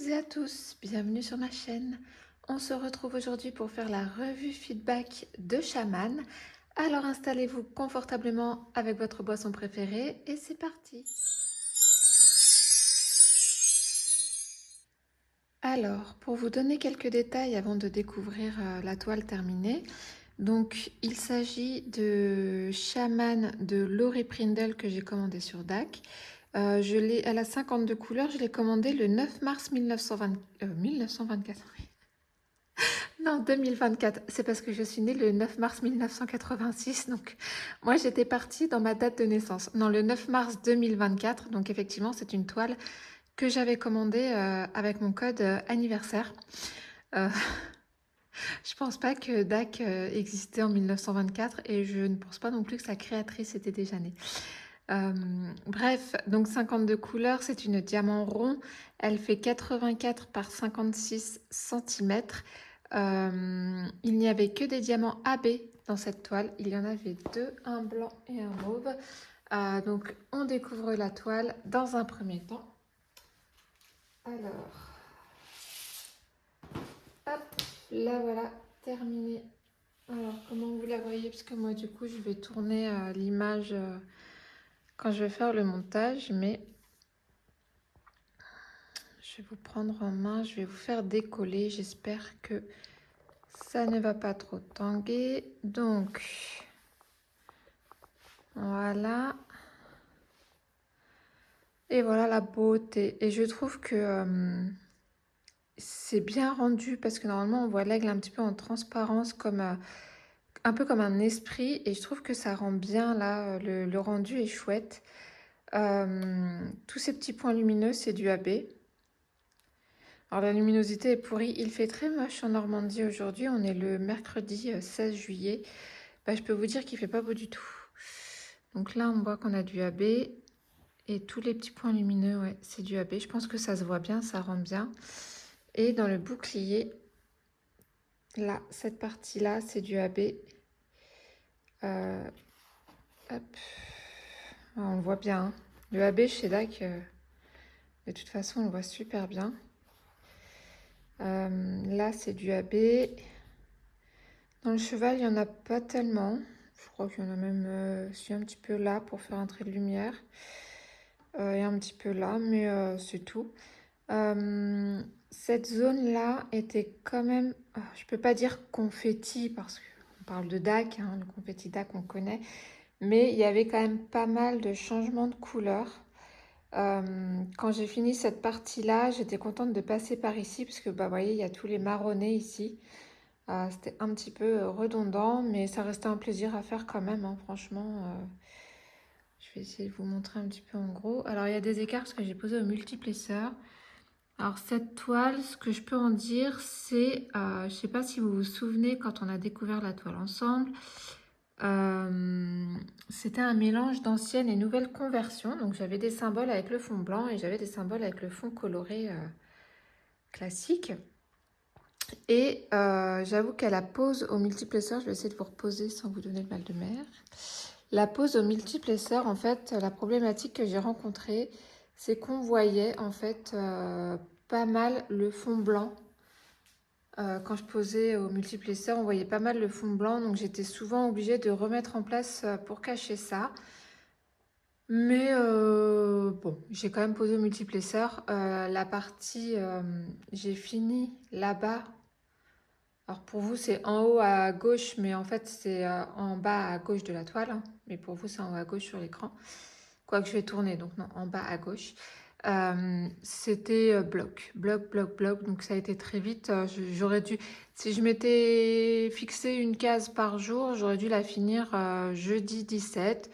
et à tous, bienvenue sur ma chaîne. On se retrouve aujourd'hui pour faire la revue feedback de Shaman. Alors installez-vous confortablement avec votre boisson préférée et c'est parti. Alors, pour vous donner quelques détails avant de découvrir la toile terminée, donc il s'agit de Shaman de Laurie Prindle que j'ai commandé sur DAC. Elle a 52 couleurs, je l'ai commandé le 9 mars 1924. Non, 2024. C'est parce que je suis née le 9 mars 1986. Donc, moi, j'étais partie dans ma date de naissance. Non, le 9 mars 2024. Donc, effectivement, c'est une toile que j'avais commandée avec mon code anniversaire. Euh, je pense pas que DAC existait en 1924 et je ne pense pas non plus que sa créatrice était déjà née. Bref, donc 52 couleurs, c'est une diamant rond. Elle fait 84 par 56 cm. Il n'y avait que des diamants AB dans cette toile. Il y en avait deux, un blanc et un mauve. Donc, on découvre la toile dans un premier temps. Alors, hop, là voilà, terminé. Alors, comment vous la voyez? Parce que moi, du coup, je vais tourner l'image quand je vais faire le montage, mais je vais vous prendre en main, je vais vous faire décoller. J'espère que ça ne va pas trop tanguer. Donc, voilà. Et voilà la beauté. Et je trouve que c'est bien rendu parce que normalement on voit l'aigle un petit peu en transparence, comme un peu comme un esprit. Et je trouve que ça rend bien là, le rendu est chouette. Tous ces petits points lumineux, c'est du AB. Alors la luminosité est pourrie. Il fait très moche en Normandie aujourd'hui. On est le mercredi 16 juillet. Bah, je peux vous dire qu'il fait pas beau du tout. Donc là, on voit qu'on a du AB. Et tous les petits points lumineux, ouais, c'est du AB. Je pense que ça se voit bien, ça rend bien. Et dans le bouclier, là, cette partie-là, c'est du AB. Hop. On le voit bien. Hein. Le AB chez DAC, de toute façon, on le voit super bien. Là, c'est du AB. Dans le cheval, il n'y en a pas tellement. Je crois qu'il y en a même un petit peu là pour faire un trait de lumière. Et un petit peu là, mais c'est tout. Cette zone-là était quand même, je peux pas dire confetti parce qu'on parle de DAC, hein, le confetti DAC on connaît, mais il y avait quand même pas mal de changements de couleurs. Quand j'ai fini cette partie-là, j'étais contente de passer par ici parce que bah, vous voyez, il y a tous les marronnés ici. C'était un petit peu redondant, mais ça restait un plaisir à faire quand même, hein, franchement. Je vais essayer de vous montrer un petit peu en gros. Alors, il y a des écarts parce que j'ai posé au multiplesseur. Alors, cette toile, ce que je peux en dire, c'est... je ne sais pas si vous vous souvenez, quand on a découvert la toile ensemble, c'était un mélange d'ancienne et nouvelle conversion. Donc, j'avais des symboles avec le fond blanc et j'avais des symboles avec le fond coloré classique. Et j'avoue qu'à la pose au multiplesseur, je vais essayer de vous reposer sans vous donner le mal de mer. La pose au multiplesseur, en fait, la problématique que j'ai rencontrée, c'est qu'on voyait en fait pas mal le fond blanc. Quand je posais au multiplesseur, on voyait pas mal le fond blanc, donc j'étais souvent obligée de remettre en place pour cacher ça. Mais bon, j'ai quand même posé au multiplesseur. La partie, j'ai fini là-bas. Alors pour vous, c'est en haut à gauche, mais en fait, c'est en bas à gauche de la toile. Hein. Mais pour vous, c'est en haut à gauche sur l'écran. Quoique je vais tourner, donc non, en bas à gauche. C'était bloc, bloc, bloc, bloc. Donc ça a été très vite. J'aurais dû, si je m'étais fixé une case par jour, j'aurais dû la finir jeudi 17.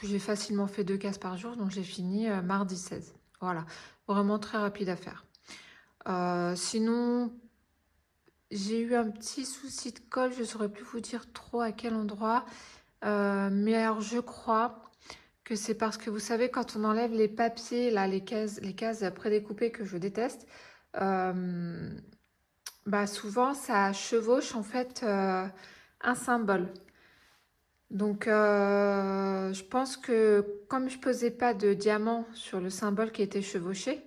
J'ai facilement fait 2 cases par jour, donc j'ai fini mardi 16. Voilà, vraiment très rapide à faire. Sinon, j'ai eu un petit souci de colle, je ne saurais plus vous dire trop à quel endroit. Mais alors je crois que c'est parce que vous savez, quand on enlève les papiers, là, les cases prédécoupées que je déteste, bah souvent ça chevauche en fait un symbole. Donc je pense que comme je posais pas de diamant sur le symbole qui était chevauché,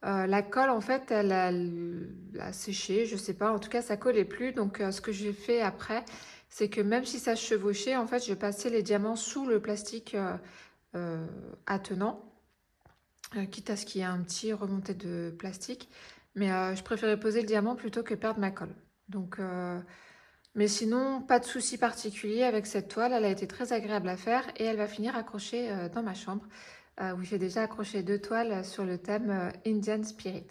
La colle, en fait, a séché, je sais pas. En tout cas, ça collait plus. Donc, ce que j'ai fait après, c'est que même si ça chevauchait, en fait, je passais les diamants sous le plastique euh, attenant, quitte à ce qu'il y ait un petit remonté de plastique. Mais je préférais poser le diamant plutôt que perdre ma colle. Donc, mais sinon, pas de souci particulier avec cette toile. Elle a été très agréable à faire et elle va finir accrochée dans ma chambre, où j'ai déjà accroché 2 toiles sur le thème Indian Spirit.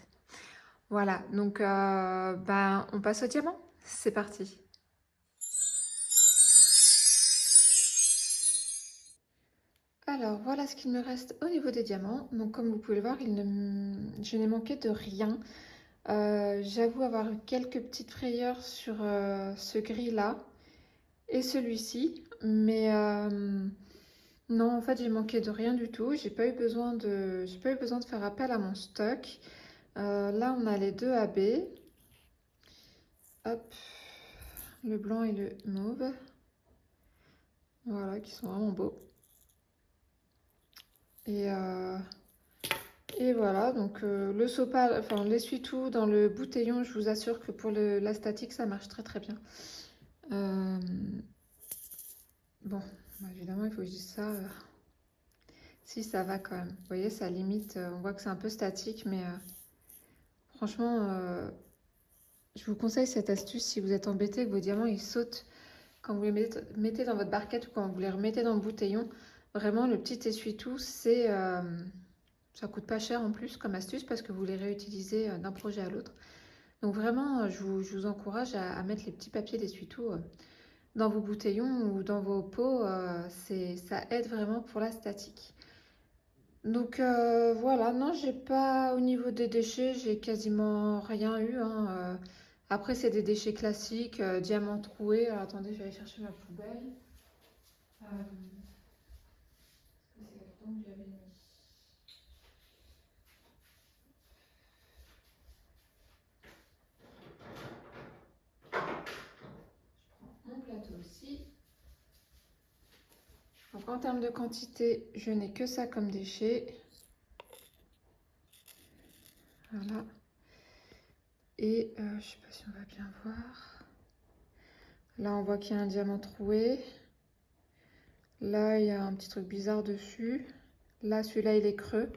Voilà, donc ben, on passe au diamant. C'est parti. Alors, voilà ce qu'il me reste au niveau des diamants. Donc, comme vous pouvez le voir, je n'ai manqué de rien. J'avoue avoir eu quelques petites frayeurs sur ce gris-là et celui-ci. Mais non, en fait, j'ai manqué de rien du tout. J'ai pas eu besoin de faire appel à mon stock. Là, on a les deux AB. Hop, le blanc et le mauve. Voilà, qui sont vraiment beaux. Et, euh, et voilà, donc le sopal, enfin l'essuie-tout dans le bouteillon, je vous assure que pour la statique, ça marche très très bien. Euh, bon, évidemment, il faut que je dise ça. Si, ça va quand même. Vous voyez, ça limite, on voit que c'est un peu statique, mais franchement, je vous conseille cette astuce si vous êtes embêté que vos diamants ils sautent quand vous les mettez dans votre barquette ou quand vous les remettez dans le bouteillon. Vraiment, le petit essuie-tout, ça coûte pas cher en plus comme astuce parce que vous les réutilisez d'un projet à l'autre. Donc vraiment, je vous encourage à mettre les petits papiers d'essuie-tout dans vos bouteillons ou dans vos pots. Ça aide vraiment pour la statique. Donc voilà, non, j'ai pas, au niveau des déchets, j'ai quasiment rien eu, hein. Après, c'est des déchets classiques, diamants troués. Alors, attendez, je vais aller chercher ma poubelle. C'est là-dedans que j'avais mis. Mon plateau aussi. Donc en termes de quantité, je n'ai que ça comme déchet. Voilà. Et je sais pas si on va bien voir. Là, on voit qu'il y a un diamant troué. Là, il y a un petit truc bizarre dessus. Là, celui-là, il est creux.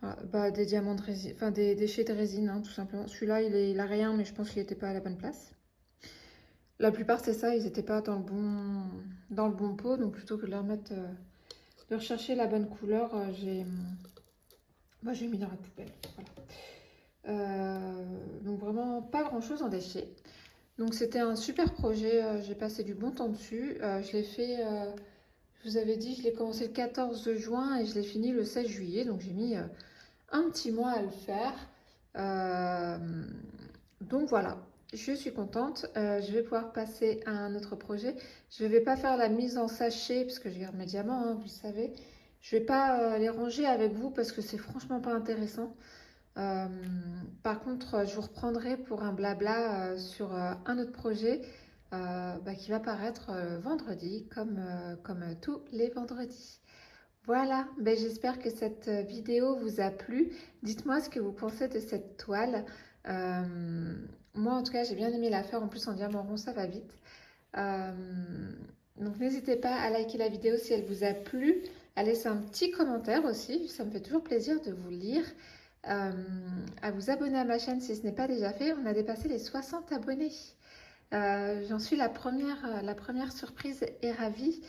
Voilà, bah, des diamants de résine, enfin des déchets de résine, hein, tout simplement. Celui-là, il a rien, mais je pense qu'il n'était pas à la bonne place. La plupart, c'est ça, ils n'étaient pas dans le bon pot. Donc, plutôt que de leur mettre, de rechercher la bonne couleur, j'ai mis dans la poubelle. Voilà. Donc, vraiment, pas grand-chose en déchets. Donc, c'était un super projet. J'ai passé du bon temps dessus. Je l'ai fait, je vous avais dit, je l'ai commencé le 14 juin et je l'ai fini le 16 juillet. Donc, j'ai mis un petit mois à le faire. Euh, donc voilà, je suis contente. Je vais pouvoir passer à un autre projet. Je ne vais pas faire la mise en sachet parce que je garde mes diamants, hein, vous le savez. Je ne vais pas les ranger avec vous parce que c'est franchement pas intéressant. Euh, Par contre, je vous reprendrai pour un blabla sur un autre projet qui va paraître vendredi, comme tous les vendredis. Voilà, ben j'espère que cette vidéo vous a plu. Dites-moi ce que vous pensez de cette toile. Euh, Moi, en tout cas, j'ai bien aimé la faire. En plus, en diamant rond, ça va vite. Euh, donc, n'hésitez pas à liker la vidéo si elle vous a plu. À laisser un petit commentaire aussi. Ça me fait toujours plaisir de vous lire. À vous abonner à ma chaîne si ce n'est pas déjà fait. On a dépassé les 60 abonnés. J'en suis la première surprise et ravie.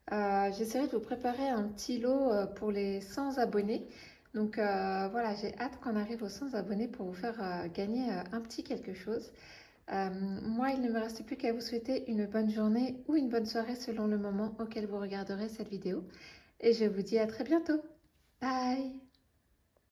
J'essaierai de vous préparer un petit lot pour les 100 abonnés. Donc voilà, j'ai hâte qu'on arrive aux 100 abonnés pour vous faire gagner un petit quelque chose. Moi, il ne me reste plus qu'à vous souhaiter une bonne journée ou une bonne soirée selon le moment auquel vous regarderez cette vidéo. Et je vous dis à très bientôt. Bye!